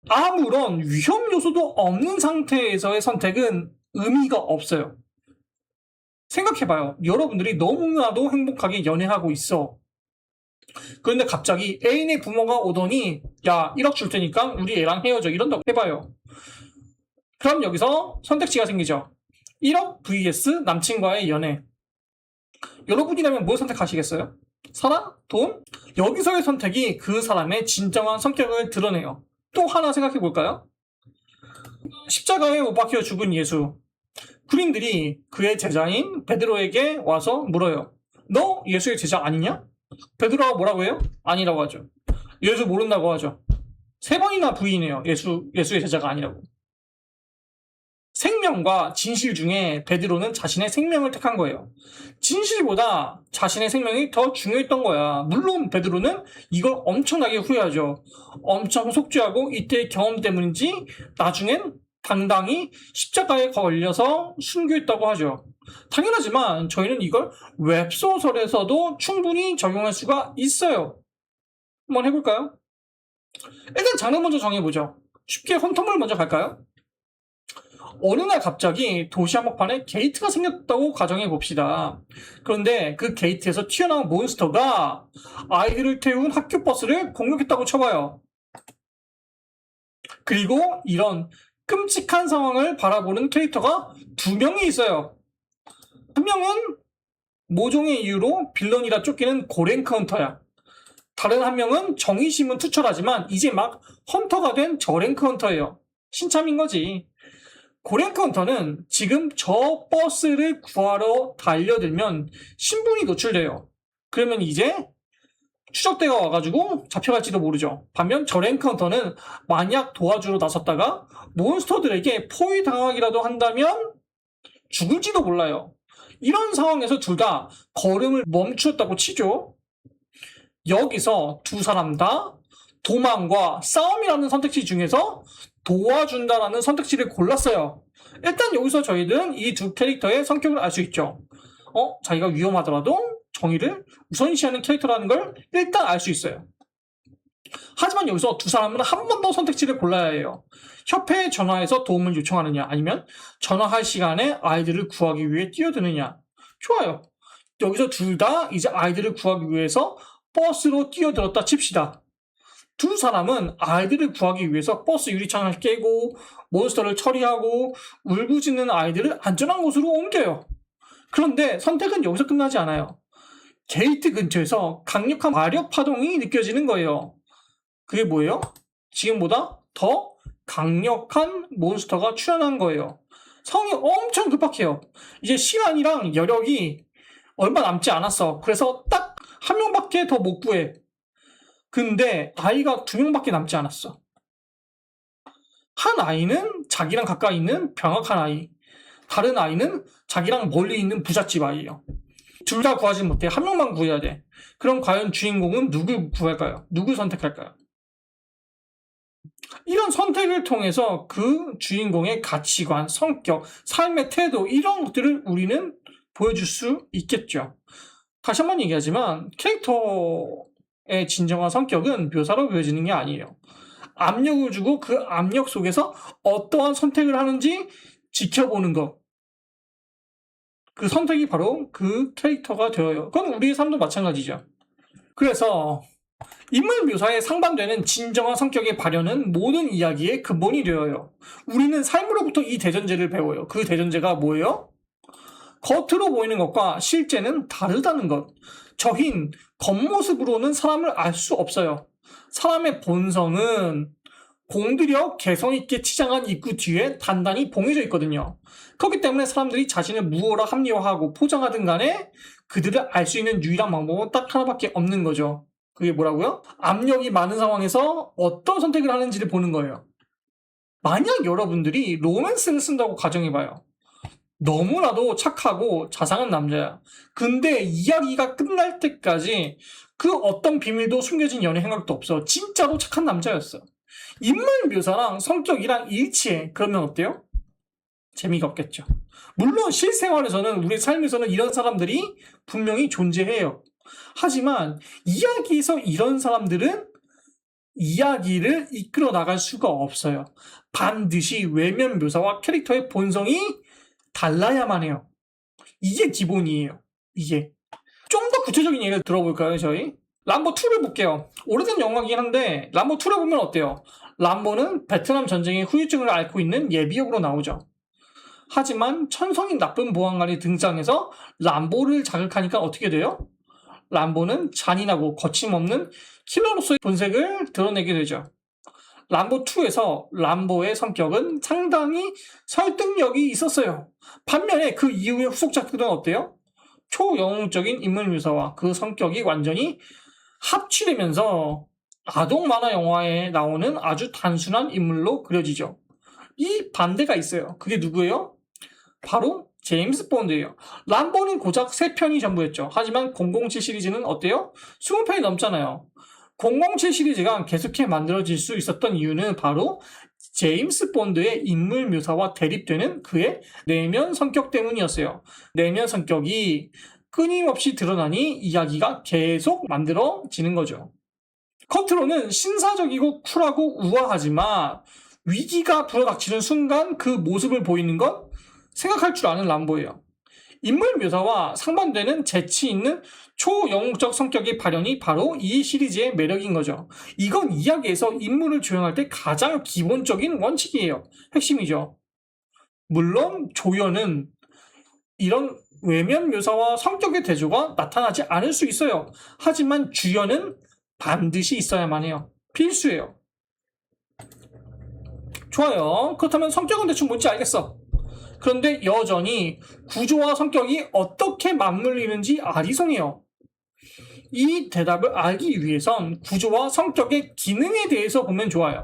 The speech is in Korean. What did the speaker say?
아무런 위험 요소도 없는 상태에서의 선택은 의미가 없어요. 생각해봐요. 여러분들이 너무나도 행복하게 연애하고 있어. 그런데 갑자기 애인의 부모가 오더니 야 1억 줄 테니까 우리 애랑 헤어져 이런다고 해봐요. 그럼 여기서 선택지가 생기죠. 1억 vs 남친과의 연애. 여러분이라면 뭘 선택하시겠어요? 사랑? 돈? 여기서의 선택이 그 사람의 진정한 성격을 드러내요. 또 하나 생각해 볼까요? 십자가에 못 박혀 죽은 예수. 군인들이 그의 제자인 베드로에게 와서 물어요. 너 예수의 제자 아니냐? 베드로가 뭐라고 해요? 아니라고 하죠. 예수 모른다고 하죠. 3번이나 부인해요. 예수의 제자가 아니라고. 생명과 진실 중에 베드로는 자신의 생명을 택한 거예요. 진실보다 자신의 생명이 더 중요했던 거야. 물론 베드로는 이걸 엄청나게 후회하죠. 엄청 속죄하고 이때의 경험 때문인지 나중엔 당당히 십자가에 걸려서 순교했다고 하죠. 당연하지만 저희는 이걸 웹소설에서도 충분히 적용할 수가 있어요. 한번 해볼까요? 일단 장르 먼저 정해보죠. 쉽게 헌터물 먼저 갈까요? 어느 날 갑자기 도시 한복판에 게이트가 생겼다고 가정해 봅시다. 그런데 그 게이트에서 튀어나온 몬스터가 아이들을 태운 학교 버스를 공격했다고 쳐봐요. 그리고 이런 끔찍한 상황을 바라보는 캐릭터가 2명이 있어요. 한 명은 모종의 이유로 빌런이라 쫓기는 고랭크 헌터야. 다른 한 명은 정의심은 투철하지만 이제 막 헌터가 된 저랭크 헌터예요. 신참인 거지. 고랭크 헌터는 지금 저 버스를 구하러 달려들면 신분이 노출돼요. 그러면 이제 추적대가 와가지고 잡혀갈지도 모르죠. 반면 저랭크 헌터는 만약 도와주러 나섰다가 몬스터들에게 포위당하기라도 한다면 죽을지도 몰라요. 이런 상황에서 둘 다 걸음을 멈추었다고 치죠. 여기서 두 사람 다 도망과 싸움이라는 선택지 중에서 도와준다라는 선택지를 골랐어요. 일단 여기서 저희들은 이 두 캐릭터의 성격을 알 수 있죠. 자기가 위험하더라도 정의를 우선시하는 캐릭터라는 걸 일단 알 수 있어요. 하지만 여기서 두 사람은 한 번 더 선택지를 골라야 해요. 협회에 전화해서 도움을 요청하느냐 아니면 전화할 시간에 아이들을 구하기 위해 뛰어드느냐. 좋아요. 여기서 둘 다 이제 아이들을 구하기 위해서 버스로 뛰어들었다 칩시다. 두 사람은 아이들을 구하기 위해서 버스 유리창을 깨고 몬스터를 처리하고 울부짖는 아이들을 안전한 곳으로 옮겨요. 그런데 선택은 여기서 끝나지 않아요. 게이트 근처에서 강력한 마력 파동이 느껴지는 거예요. 그게 뭐예요? 지금보다 더 강력한 몬스터가 출현한 거예요. 상황이 엄청 급박해요. 이제 시간이랑 여력이 얼마 남지 않았어. 그래서 딱 한 명밖에 더 못 구해. 근데 아이가 2명밖에 남지 않았어. 한 아이는 자기랑 가까이 있는 병약한 아이, 다른 아이는 자기랑 멀리 있는 부잣집 아이예요. 둘 다 구하지 못해. 한 명만 구해야 돼. 그럼 과연 주인공은 누굴 구할까요? 누굴 선택할까요? 이런 선택을 통해서 그 주인공의 가치관, 성격, 삶의 태도 이런 것들을 우리는 보여줄 수 있겠죠. 다시 한번 얘기하지만 캐릭터의 진정한 성격은 묘사로 보여지는 게 아니에요. 압력을 주고 그 압력 속에서 어떠한 선택을 하는지 지켜보는 것. 그 선택이 바로 그 캐릭터가 되어요. 그건 우리의 삶도 마찬가지죠. 그래서 인물 묘사에 상반되는 진정한 성격의 발현은 모든 이야기의 근본이 되어요. 우리는 삶으로부터 이 대전제를 배워요. 그 대전제가 뭐예요? 겉으로 보이는 것과 실제는 다르다는 것. 저흰 겉모습으로는 사람을 알 수 없어요. 사람의 본성은 공들여 개성있게 치장한 입구 뒤에 단단히 봉해져 있거든요. 그렇기 때문에 사람들이 자신을 무어라 합리화하고 포장하든 간에 그들을 알 수 있는 유일한 방법은 딱 하나밖에 없는 거죠. 그게 뭐라고요? 압력이 많은 상황에서 어떤 선택을 하는지를 보는 거예요. 만약 여러분들이 로맨스를 쓴다고 가정해봐요. 너무나도 착하고 자상한 남자야. 근데 이야기가 끝날 때까지 그 어떤 비밀도 숨겨진 연애 행각도 없어. 진짜로 착한 남자였어. 인물 묘사랑 성격이랑 일치해. 그러면 어때요? 재미가 없겠죠. 물론 실생활에서는 우리 삶에서는 이런 사람들이 분명히 존재해요. 하지만 이야기에서 이런 사람들은 이야기를 이끌어 나갈 수가 없어요. 반드시 외면 묘사와 캐릭터의 본성이 달라야만 해요. 이게 기본이에요. 이게. 좀 더 구체적인 예를 들어볼까요, 저희? 람보2를 볼게요. 오래된 영화이긴 한데, 람보2를 보면 어때요? 람보는 베트남 전쟁의 후유증을 앓고 있는 예비역으로 나오죠. 하지만 천성인 나쁜 보안관이 등장해서 람보를 자극하니까 어떻게 돼요? 람보는 잔인하고 거침없는 킬러로서의 본색을 드러내게 되죠. 람보2에서 람보의 성격은 상당히 설득력이 있었어요. 반면에 그 이후의 후속작들은 어때요? 초영웅적인 인물 묘사와 그 성격이 완전히 합치되면서 아동 만화 영화에 나오는 아주 단순한 인물로 그려지죠. 이 반대가 있어요. 그게 누구예요? 바로 제임스 본드예요. 람보는 고작 3편이 전부였죠. 하지만 007 시리즈는 어때요? 20편이 넘잖아요. 007 시리즈가 계속해 만들어질 수 있었던 이유는 바로 제임스 본드의 인물 묘사와 대립되는 그의 내면 성격 때문이었어요. 내면 성격이 끊임없이 드러나니 이야기가 계속 만들어지는 거죠. 겉으로는 신사적이고 쿨하고 우아하지만 위기가 불어닥치는 순간 그 모습을 보이는 건 생각할 줄 아는 람보예요. 인물 묘사와 상반되는 재치 있는 초영웅적 성격의 발현이 바로 이 시리즈의 매력인 거죠. 이건 이야기에서 인물을 조형할 때 가장 기본적인 원칙이에요. 핵심이죠. 물론 조연은 이런 외면 묘사와 성격의 대조가 나타나지 않을 수 있어요. 하지만 주연은 반드시 있어야만 해요. 필수예요. 좋아요. 그렇다면 성격은 대충 뭔지 알겠어. 그런데 여전히 구조와 성격이 어떻게 맞물리는지 아리송해요. 이 대답을 알기 위해선 구조와 성격의 기능에 대해서 보면 좋아요.